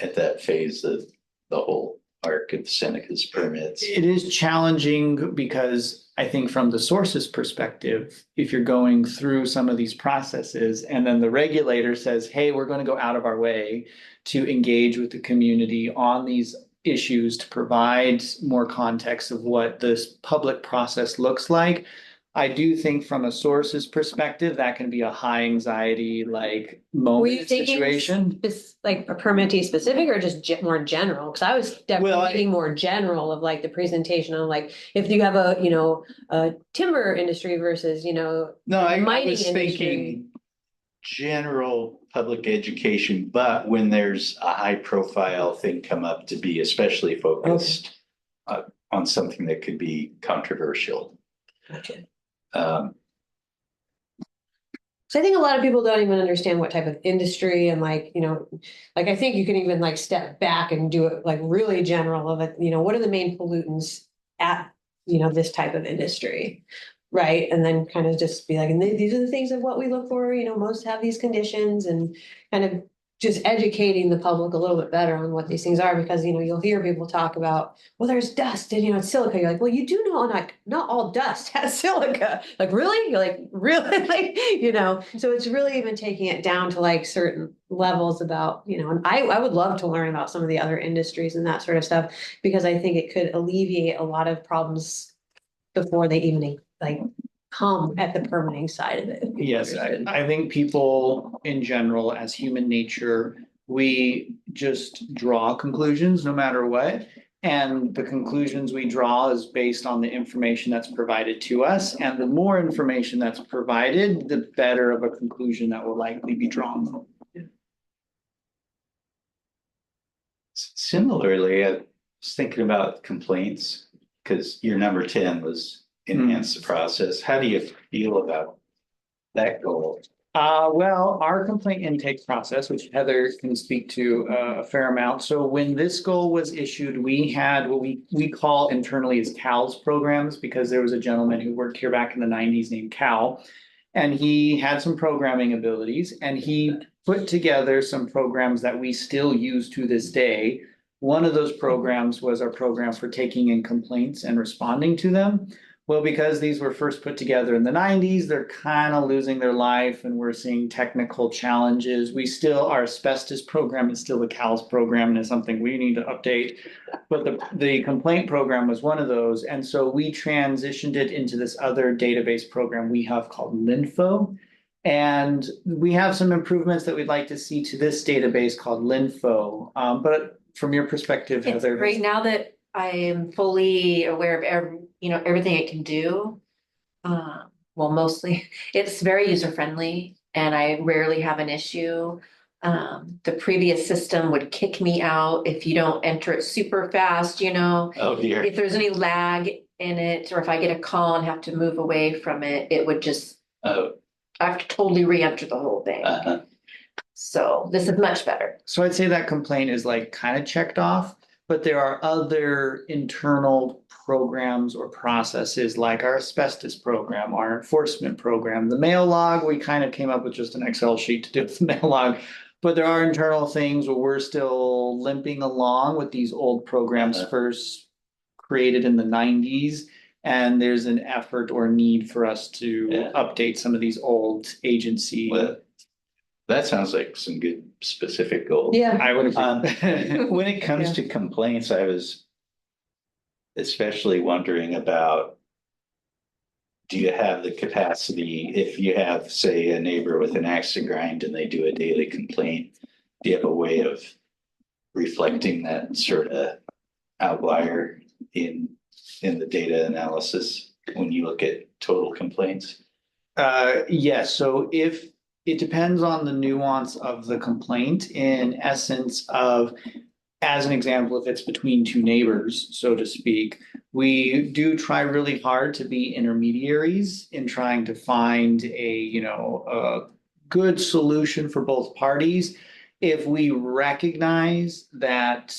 S1: at that phase of the whole arc of Seneca's permits.
S2: It is challenging because I think from the source's perspective, if you're going through some of these processes and then the regulator says, hey, we're going to go out of our way to engage with the community on these issues to provide more context of what this public process looks like. I do think from a source's perspective, that can be a high anxiety like
S5: Were you
S2: moment
S5: thinking
S2: situation.
S5: like a permittee specific or just more general? Because I was
S1: Well,
S5: definitely thinking more general of like the presentation on like if you have a timber industry versus
S1: No, I
S5: mining
S1: was
S5: industry.
S1: thinking general public education, but when there's a high profile thing come up to be especially focused on something that could be controversial.
S5: Gotcha.
S1: Um,
S5: So I think a lot of people don't even understand what type of industry and like I think you can even like step back and do it like really general of it, what are the main pollutants at, this type of industry, right? And then kind of just be like, and these are the things of what we look for, most have these conditions and kind of just educating the public a little bit better on what these things are, because, you'll hear people talk about, well, there's dust and, it's silica. You're like, well, you do know not all dust has silica. Like, really? You're like, really? Like, so it's really even taking it down to like certain levels about, and I would love to learn about some of the other industries and that sort of stuff, because I think it could alleviate a lot of problems before they even like come at the permitting side of it.
S2: Yes, I think people in general, as human nature, we just draw conclusions no matter what. And the conclusions we draw is based on the information that's provided to us. And the more information that's provided, the better of a conclusion that will likely be drawn.
S1: Similarly, I was thinking about complaints because your number 10 was enhance the process. How do you feel about that goal?
S2: Well, our complaint intake process, which Heather can speak to a fair amount. So when this goal was issued, we had what we call internally as CALS programs, because there was a gentleman who worked here back in the 90s named Cal, and he had some programming abilities, and he put together some programs that we still use to this day. One of those programs was our program for taking in complaints and responding to them. Well, because these were first put together in the 90s, they're kind of losing their life and we're seeing technical challenges. Our asbestos program is still the CALS program and is something we need to update. But the complaint program was one of those. And so we transitioned it into this other database program we have called Linfo. And we have some improvements that we'd like to see to this database called Linfo. But from your perspective,
S3: It's
S2: Heather.
S3: great now that I am fully aware of everything it can do. Well, mostly it's very user friendly and I rarely have an issue. The previous system would kick me out if you don't enter it super fast,
S1: Oh dear.
S3: if there's any lag in it, or if I get a call and have to move away from it, it would just,
S1: Oh,
S3: I have to totally re-enter the whole thing. So this is much better.
S2: So I'd say that complaint is like kind of checked off, but there are other internal programs or processes like our asbestos program, our enforcement program, the mail log. We kind of came up with just an Excel sheet to do with the mail log. But there are internal things where we're still limping along with these old programs first created in the 90s. And there's an effort or need for us to
S1: Yeah.
S2: update some of these old agency.
S1: Well, that sounds like some good specific goals.
S5: Yeah,
S2: I would
S1: Um, when it comes
S5: Yeah.
S1: to complaints, I was especially wondering about, do you have the capacity, if you have, say, a neighbor with an axe to grind and they do a daily complaint, do you have a way of reflecting that sort of outlier in the data analysis when you look at total complaints?
S2: Yes, so if, it depends on the nuance of the complaint in essence of, as an example, if it's between two neighbors, so to speak, we do try really hard to be intermediaries in trying to find a good solution for both parties. If we recognize that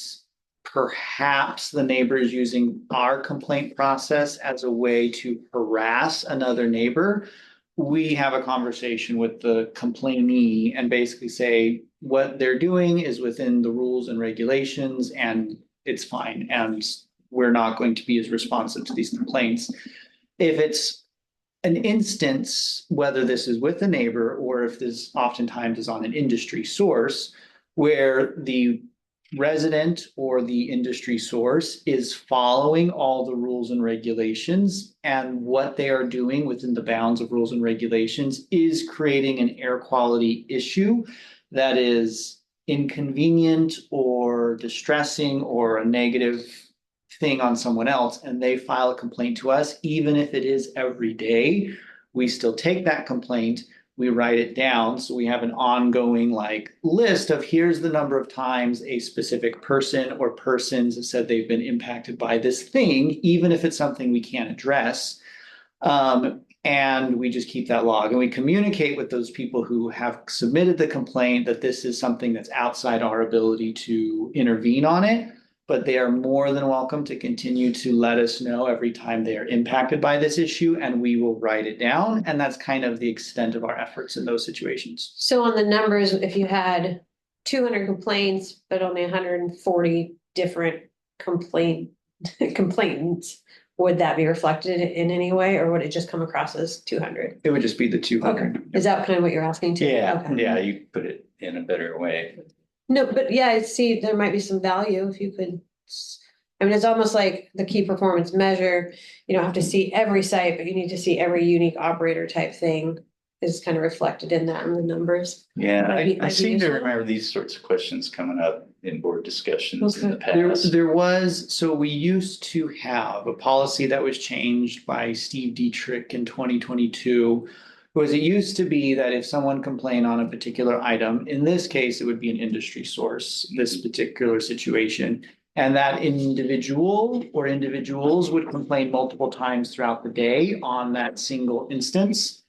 S2: perhaps the neighbor is using our complaint process as a way to harass another neighbor, we have a conversation with the complainee and basically say what they're doing is within the rules and regulations and it's fine. And we're not going to be as responsive to these complaints. If it's an instance, whether this is with a neighbor or if this oftentimes is on an industry source, where the resident or the industry source is following all the rules and regulations, and what they are doing within the bounds of rules and regulations is creating an air quality issue that is inconvenient or distressing or a negative thing on someone else, and they file a complaint to us, even if it is every day, we still take that complaint, we write it down, so we have an ongoing list of here's the number of times a specific person or persons have said they've been impacted by this thing, even if it's something we can't address. And we just keep that log and we communicate with those people who have submitted the complaint that this is something that's outside our ability to intervene on it. But they are more than welcome to continue to let us know every time they are impacted by this issue, and we will write it down. And that's kind of the extent of our efforts in those situations.
S5: so on the numbers, if you had 200 complaints, but only 140 different complainants, would that be reflected in any way, or would it just come across as 200?
S2: It would just be the 200.
S5: Is that kind of what you're asking too?
S1: Yeah,
S5: Okay.
S1: yeah, you put it in a better way.
S5: No, but yeah, I see there might be some value if you could. I mean, it's almost like the key performance measure. You don't have to see every site, but you need to see every unique operator type thing is kind of reflected in that in the numbers.
S1: Yeah,
S5: Might be
S1: I seem to
S5: useful.
S1: remember these sorts of questions coming up in board discussions in the
S2: There,
S1: past.
S2: there was, so we used to have a policy that was changed by Steve Dietrich in 2022. Was it used to be that if someone complained on a particular item, in this case, it would be an industry source, this particular situation. And that individual or individuals would complain multiple times throughout the day on that single instance.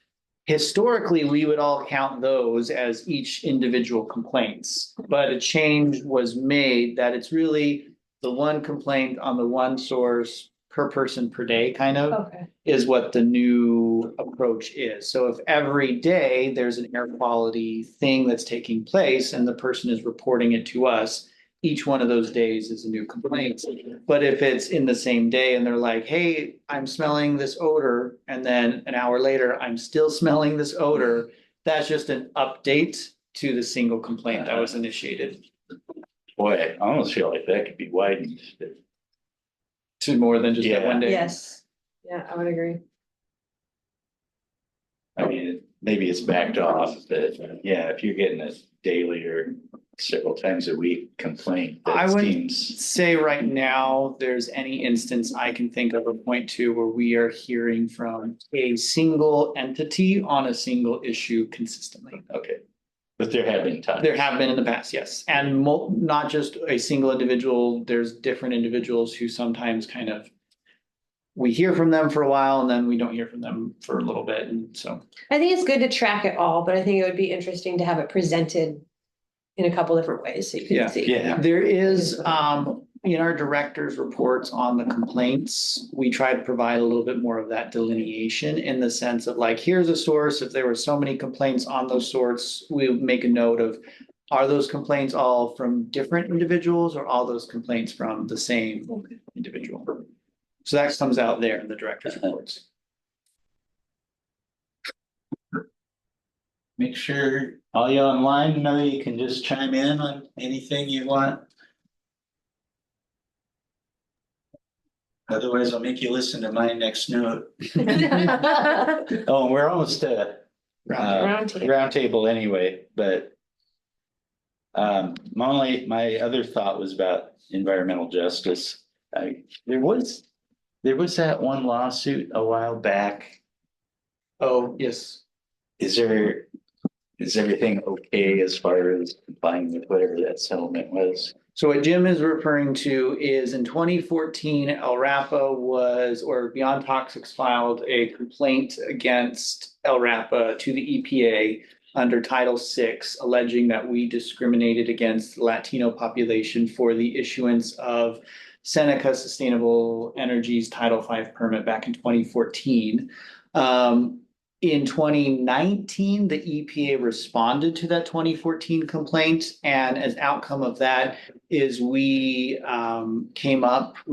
S2: Historically, we would all count those as each individual complaints, but a change was made that it's really the one complaint on the one source per person per day kind of
S5: Okay.
S2: is what the new approach is. So if every day there's an air quality thing that's taking place and the person is reporting it to us, each one of those days is a new complaint. But if it's in the same day and they're like, hey, I'm smelling this odor, and then an hour later, I'm still smelling this odor, that's just an update to the single complaint that was initiated
S1: Boy, I almost feel like that could be widened.
S2: to more than just that
S1: Yeah.
S2: one day.
S5: Yes. Yeah, I would agree.
S1: I mean, maybe it's backed off, but yeah, if you're getting a daily or several times a week complaint,
S2: I
S1: that
S2: would
S1: seems.
S2: say right now, there's any instance I can think of or point to where we are hearing from a single entity on a single issue consistently.
S1: Okay, but there have been times.
S2: There have been in the past, yes, and not just a single individual, there's different individuals who sometimes kind of. We hear from them for a while and then we don't hear from them for a little bit, and so.
S5: I think it's good to track it all, but I think it would be interesting to have it presented in a couple different ways so you
S2: Yeah,
S5: can see.
S1: yeah.
S2: There is, in our director's reports on the complaints, we try to provide a little bit more of that delineation in the sense of like, here's a source, if there were so many complaints on those sorts, we would make a note of, are those complaints all from different individuals or all those complaints from the same individual? So that comes out there in the director's reports.
S1: Make sure all you online know you can just chime in on anything you want. Otherwise, I'll make you listen to my next note. Oh, and we're almost roundtable anyway, but my other thought was about environmental justice. There was that one lawsuit a while back.
S2: Oh, yes.
S1: Is everything okay as far as complying with whatever that settlement was?
S2: So what Jim is referring to is in 2014, LRAPA or Beyond Toxics filed a complaint against LRAPA to the EPA under Title VI, alleging that we discriminated against the Latino population for the issuance of Seneca Sustainable Energy's Title V permit back in 2014. In 2019, the EPA responded to that 2014 complaint, and as outcome of that is we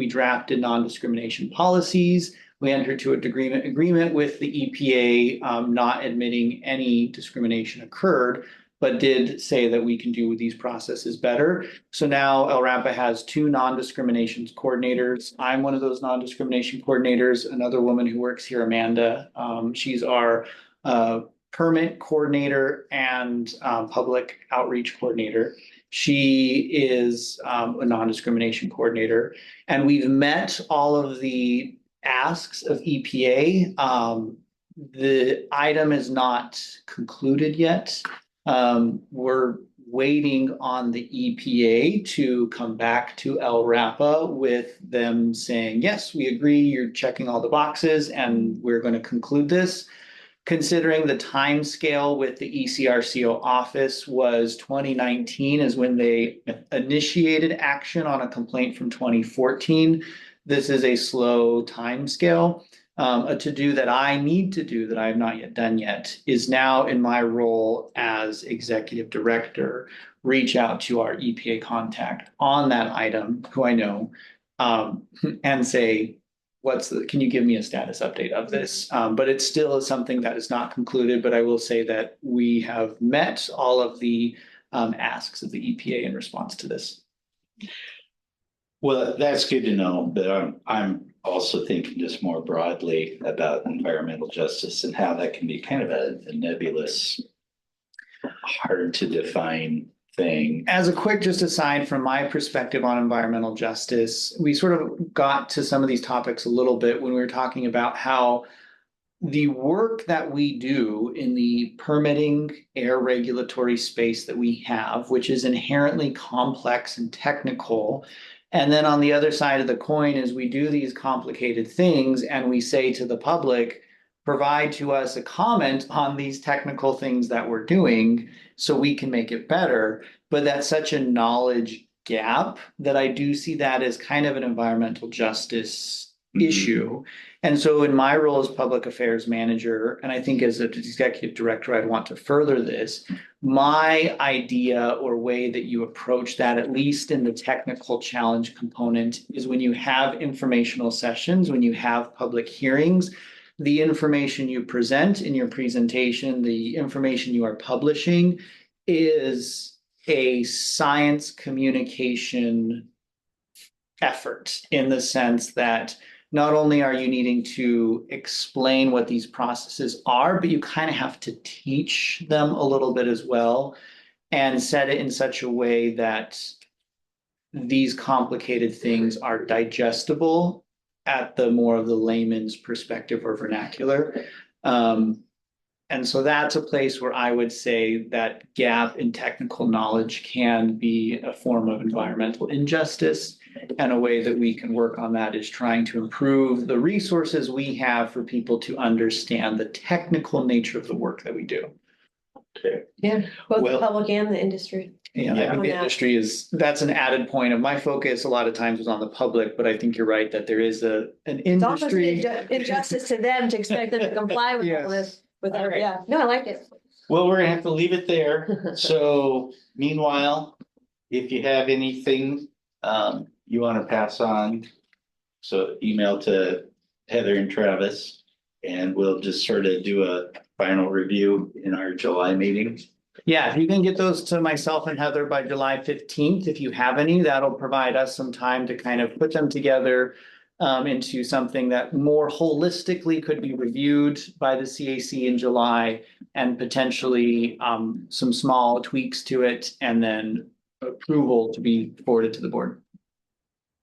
S2: drafted non-discrimination policies. We entered to an agreement with the EPA, not admitting any discrimination occurred, but did say that we can do these processes better. So now LRAPA has 2 non-discrimination coordinators. I'm one of those non-discrimination coordinators. Another woman who works here, Amanda, she's our permit coordinator and public outreach coordinator. She is a non-discrimination coordinator, and we've met all of the asks of EPA. The item is not concluded yet. We're waiting on the EPA to come back to LRAPA with them saying, yes, we agree, you're checking all the boxes, and we're going to conclude this. Considering the time scale with the ECRCO office was 2019 is when they initiated action on a complaint from 2014. This is a slow time scale. A to-do that I need to do that I have not yet done yet is now in my role as executive director, reach out to our EPA contact on that item, who I know, and say, can you give me a status update of this? But it still is something that is not concluded, but I will say that we have met all of the asks of the EPA in response to this.
S1: Well, that's good to know, but I'm also thinking just more broadly about environmental justice and how that can be kind of a nebulous, hard to define thing.
S2: As a quick just aside from my perspective on environmental justice, we sort of got to some of these topics a little bit when we were talking about how the work that we do in the permitting air regulatory space that we have, which is inherently complex and technical. And then on the other side of the coin is we do these complicated things and we say to the public, provide to us a comment on these technical things that we're doing so we can make it better. But that's such a knowledge gap that I do see that as kind of an environmental justice issue. And so in my role as public affairs manager, and I think as an executive director, I'd want to further this, my idea or way that you approach that, at least in the technical challenge component, is when you have informational sessions, when you have public hearings, the information you present in your presentation, the information you are publishing is a science communication effort in the sense that not only are you needing to explain what these processes are, but you kind of have to teach them a little bit as well and set it in such a way that these complicated things are digestible at the more of the layman's perspective or vernacular. And so that's a place where I would say that gap in technical knowledge can be a form of environmental injustice. And a way that we can work on that is trying to improve the resources we have for people to understand the technical nature of the work that we do.
S1: Okay.
S5: Yeah, both
S1: Well-
S5: the public and the industry.
S2: Yeah, I think the
S5: Yeah.
S2: industry that's an added point of my focus a lot of times was on the public, but I think you're right that there is an
S5: It's almost an
S2: industry.
S5: injustice to them to expect them to comply with all this. With
S2: All right.
S5: yeah, no, I like it.
S1: Well, we're gonna have to leave it there. So meanwhile, if you have anything you want to pass on So email to Heather and Travis, and we'll just sort of do a final review in our July meeting.
S2: Yeah, if you can get those to myself and Heather by July 15th, if you have any, that'll provide us some time to kind of put them together into something that more holistically could be reviewed by the CAC in July, and potentially some small tweaks to it, and then approval to be forwarded to the board.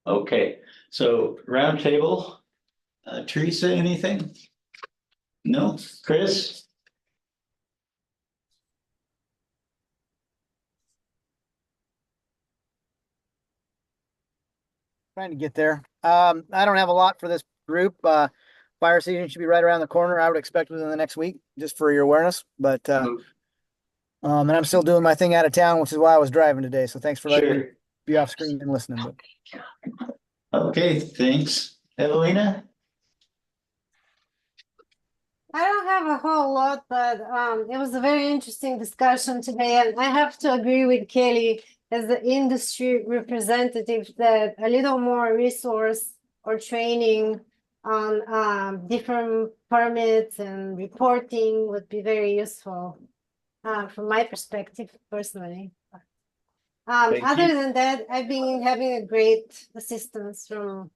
S1: Okay, so roundtable. Teresa, anything? No, Chris?
S6: Trying to get there. I don't have a lot for this group. Fire season should be right around the corner. I would expect within the next week, just for your awareness. But and I'm still doing my thing out of town, which is why I was driving today. So thanks for letting me be off screen and listening. But
S1: Okay, thanks. Evelina?
S8: I don't have a whole lot, but it was a very interesting discussion today, and I have to agree with Kelly as the industry representative that a little more resource or training on different permits and reporting would be very useful from my perspective personally.
S1: Thank
S8: Other
S1: you.
S8: than that, I've been having a great assistance from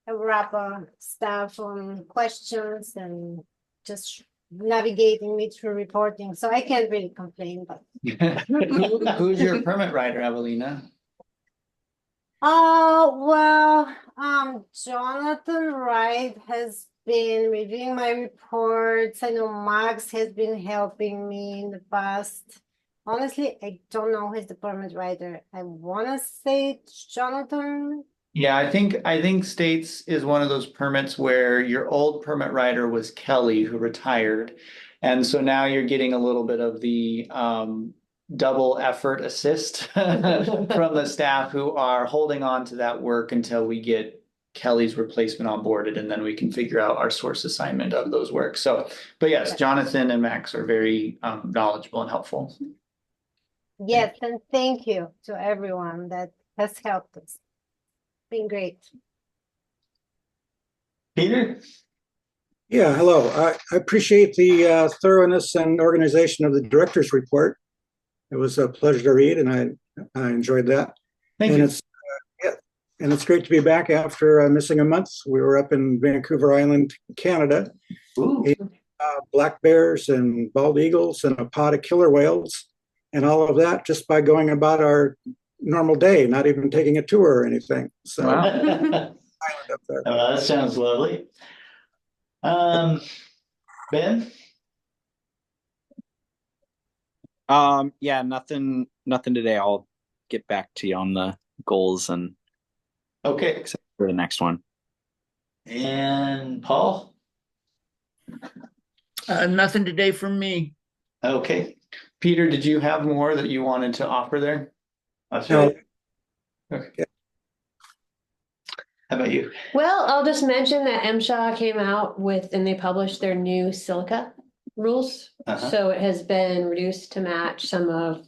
S8: RAPA staff on questions and just navigating me through reporting, so I can't really complain, but.
S2: Who's your permit writer, Evelina?
S8: Well, Jonathan Wright has been reviewing my reports. I know Max has been helping me in the past. Honestly, I don't know who's the permit writer. I wanna say it's Jonathan.
S2: Yeah, I think States is one of those permits where your old permit writer was Kelly, who retired. And so now you're getting a little bit of the double effort assist from the staff who are holding on to that work until we get Kelly's replacement onboarded, and then we can figure out our source assignment of those works. So, but yes, Jonathan and Max are very knowledgeable and helpful.
S8: Yes, and thank you to everyone that has helped us. Been great.
S1: Peter?
S9: Yeah, hello. I appreciate the thoroughness and organization of the director's report. It was a pleasure to read, and I enjoyed that.
S2: Thank
S9: and
S2: you.
S9: It's and it's great to be back after missing a month. We were up in Vancouver Island, Canada.
S1: Ooh.
S9: Black bears and bald eagles and a pod of killer whales, and all of that just by going about our normal day, not even taking a tour or anything. So
S2: Wow.
S9: island up there.
S1: That sounds lovely. Ben?
S10: Yeah, nothing today. I'll get back to you on the goals and
S1: Okay.
S10: for the next one.
S1: And Paul?
S4: Nothing today from me.
S1: Okay.
S2: Peter, did you have more that you wanted to offer there?
S1: That's
S9: No.
S1: right.
S2: Okay.
S1: How about you?
S5: Well, I'll just mention that MSHA came out with, and they published their new silica rules.
S1: Uh-huh.
S5: So it has been reduced to match some of,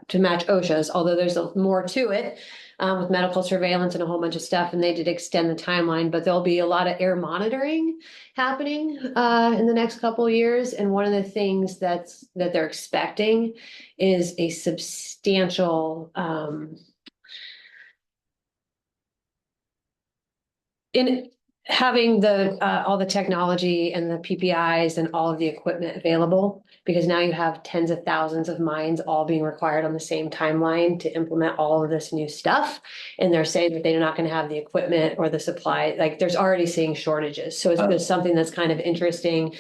S5: to match OSHA's, although there's more to it. With medical surveillance and a whole bunch of stuff, and they did extend the timeline, but there'll be a lot of air monitoring happening in the next couple of years. And one of the things that they're expecting is a substantial in having the all the technology and the PPIs and all of the equipment available, because now you have tens of thousands of mines all being required on the same timeline to implement all of this new stuff. And they're saying that they're not going to have the equipment or the supply, like there's already seeing shortages. So it's something that's kind of interesting.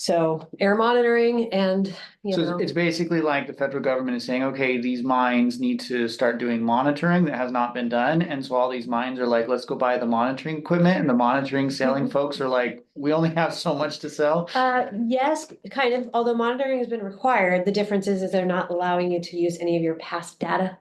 S5: So air monitoring and, you
S2: So
S5: know.
S2: it's basically like the federal government is saying, okay, these mines need to start doing monitoring that has not been done. And so all these mines are like, let's go buy the monitoring equipment, and the monitoring selling folks are like, we only have so much to sell.
S5: Yes, kind of, although monitoring has been required, the difference is they're not allowing you to use any of your past data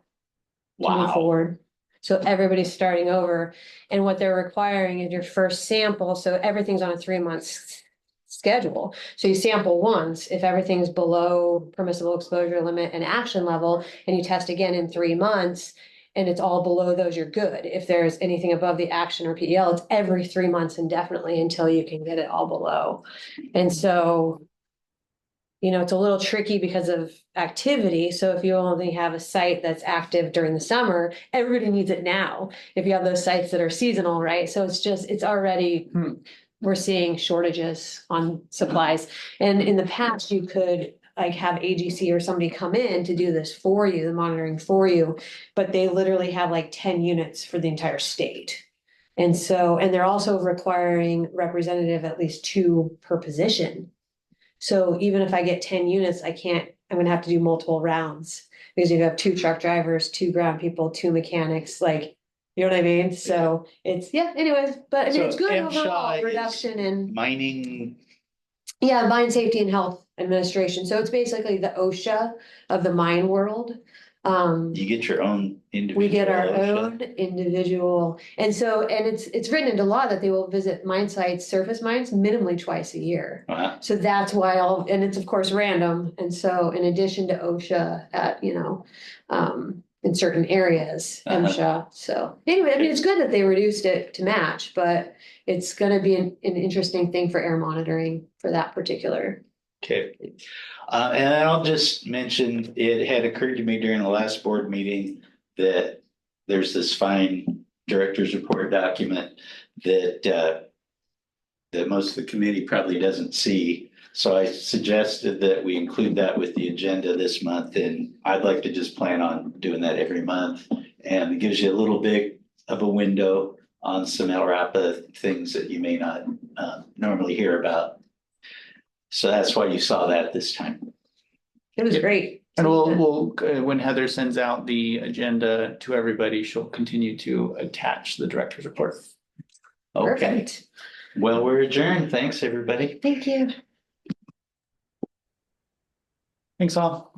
S5: to move
S1: Wow.
S5: forward. So everybody's starting over, and what they're requiring is your first sample, so everything's on a 3-month schedule. So you sample once, if everything's below permissible exposure limit and action level, and you test again in 3 months, and it's all below those, you're good. If there's anything above the action or PEL, it's every 3 months indefinitely until you can get it all below. And so, you know, it's a little tricky because of activity. So if you only have a site that's active during the summer, everybody needs it now. If you have those sites that are seasonal, right? So it's already, we're seeing shortages on supplies. And in the past, you could like have AGC or somebody come in to do this for you, the monitoring for you, but they literally have like 10 units for the entire state. And so, and they're also requiring representative at least 2 per position. So even if I get 10 units, I'm gonna have to do multiple rounds because you have 2 truck drivers, 2 ground people, 2 mechanics, like, you know what I mean? So it's, yeah, anyways, but I mean, it's
S1: So
S5: good
S1: MSHA
S5: overall
S1: is
S5: reduction in,
S1: Mining,
S5: yeah, Mine Safety and Health Administration. So it's basically the OSHA of the mine world.
S1: you get your own individual.
S5: We get our
S1: OSHA.
S5: own individual, and so, and it's written into law that they will visit mine sites, surface mines minimally twice a year.
S1: Wow.
S5: So that's why and it's of course random, and so in addition to OSHA at, you know, in certain areas, MSHA, so anyway, I mean, it's good that they reduced it to match, but it's gonna be an interesting thing for air monitoring for that particular.
S1: Okay. And I'll just mention, it had occurred to me during the last board meeting that there's this fine director's report document that that most of the committee probably doesn't see. So I suggested that we include that with the agenda this month, and I'd like to just plan on doing that every month. And it gives you a little bit of a window on some LRAPA things that you may not normally hear about. So that's why you saw that this time.
S5: It was great.
S2: And we'll when Heather sends out the agenda to everybody, she'll continue to attach the director's report.
S1: Okay,
S5: Perfect.
S1: well, we're adjourned. Thanks, everybody.
S5: Thank you.
S2: Thanks all.